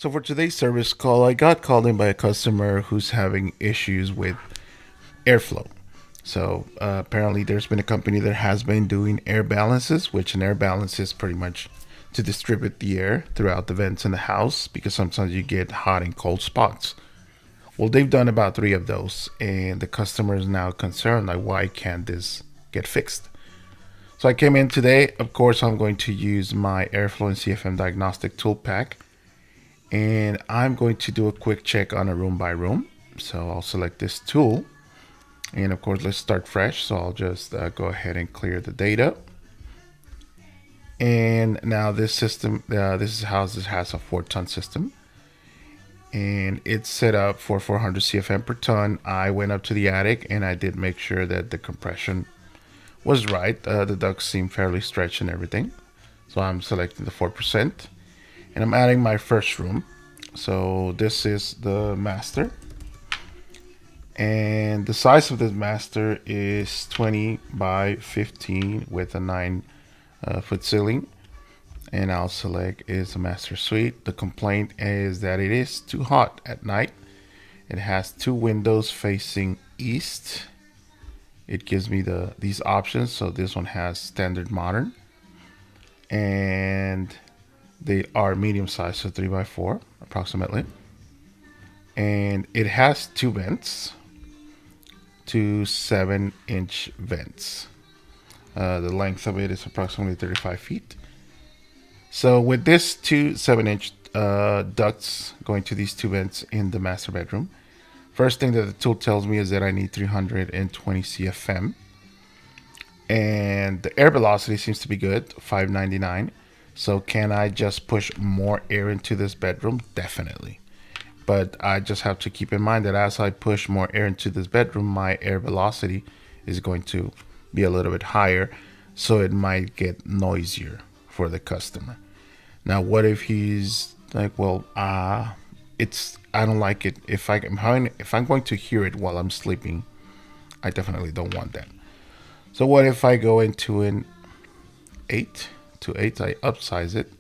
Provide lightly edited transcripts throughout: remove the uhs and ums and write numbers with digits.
So for today's service call, I got called in by a customer who's having issues with airflow. So apparently there's been a company that has been doing air balances, which an air balance is pretty much to distribute the air throughout the vents in the house because sometimes you get hot and cold spots. Well, they've done about 3 of those, and the customer is now concerned, like, why can't this get fixed? So I came in today. Of course, I'm going to use my Airflow and CFM diagnostic tool pack, and I'm going to do a quick check on a room by room. So I'll select this tool, and of course, let's start fresh. So I'll just go ahead and clear the data. And now this system, this is how this has a 4-ton system, and it's set up for 400 CFM per ton. I went up to the attic and I did make sure that the compression was right. The ducts seem fairly stretched and everything. So I'm selecting the 4%, and I'm adding my first room. So this is the master, and the size of this master is 20 by 15 with a 9-foot ceiling. And I'll select is a master suite. The complaint is that it is too hot at night. It has 2 windows facing east. It gives me these options. So this one has standard modern, and they are medium size, so 3 by 4 approximately. And it has 2 vents, 2 7-inch vents. The length of it is approximately 35 feet. So with this 2 7-inch ducts going to these 2 vents in the master bedroom, first thing that the tool tells me is that I need 320 CFM. And the air velocity seems to be good, 599. So can I just push more air into this bedroom? Definitely. But I just have to keep in mind that as I push more air into this bedroom, my air velocity is going to be a little bit higher. So it might get noisier for the customer. Now, what if he's like, well, I don't like it. If I'm going to hear it while I'm sleeping, I definitely don't want that. So what if I go into an 8 to 8, I upsize it.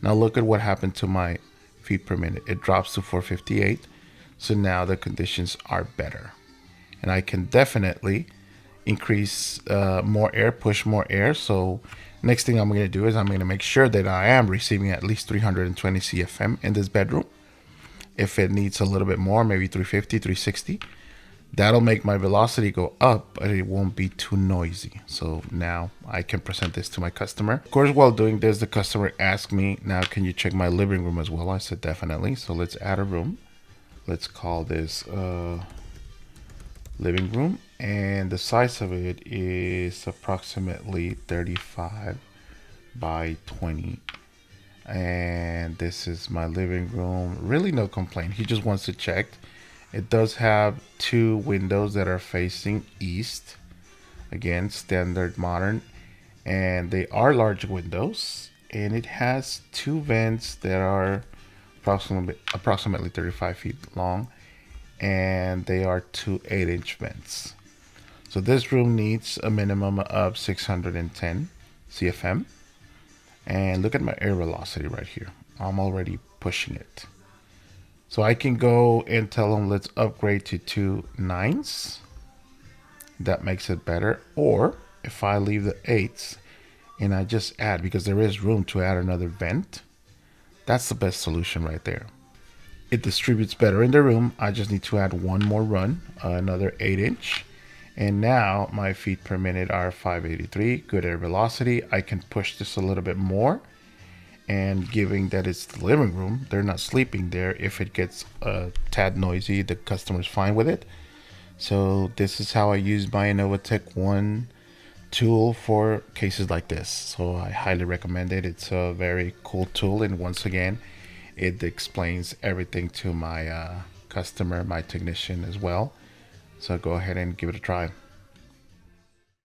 Now look at what happened to my feet per minute. It drops to 458. So now the conditions are better. And I can definitely increase more air, push more air. So next thing I'm going to do is I'm going to make sure that I am receiving at least 320 CFM in this bedroom. If it needs a little bit more, maybe 350, 360, that'll make my velocity go up, but it won't be too noisy. So now I can present this to my customer. Of course, while doing this, the customer asked me, now can you check my living room as well? I said, definitely. So let's add a room. Let's call this living room, and the size of it is approximately 35 by 20. And this is my living room. Really no complaint. He just wants to check. It does have 2 windows that are facing east. Again, standard modern, and they are large windows, and it has 2 vents that are approximately 35 feet long, and they are 2 8-inch vents. So this room needs a minimum of 610 CFM. And look at my air velocity right here. I'm already pushing it. So I can go and tell them, let's upgrade to 2 9s. That makes it better. Or if I leave the 8s and I just add, because there is room to add another vent, that's the best solution right there. It distributes better in the room. I just need to add one more run, another 8-inch. And now my feet per minute are 583, good air velocity. I can push this a little bit more. And given that it's the living room, they're not sleeping there. If it gets a tad noisy, the customer's fine with it. So this is how I use my Innovatec One tool for cases like this. So I highly recommend it. It's a very cool tool. And once again, it explains everything to my customer, my technician as well. So go ahead and give it a try.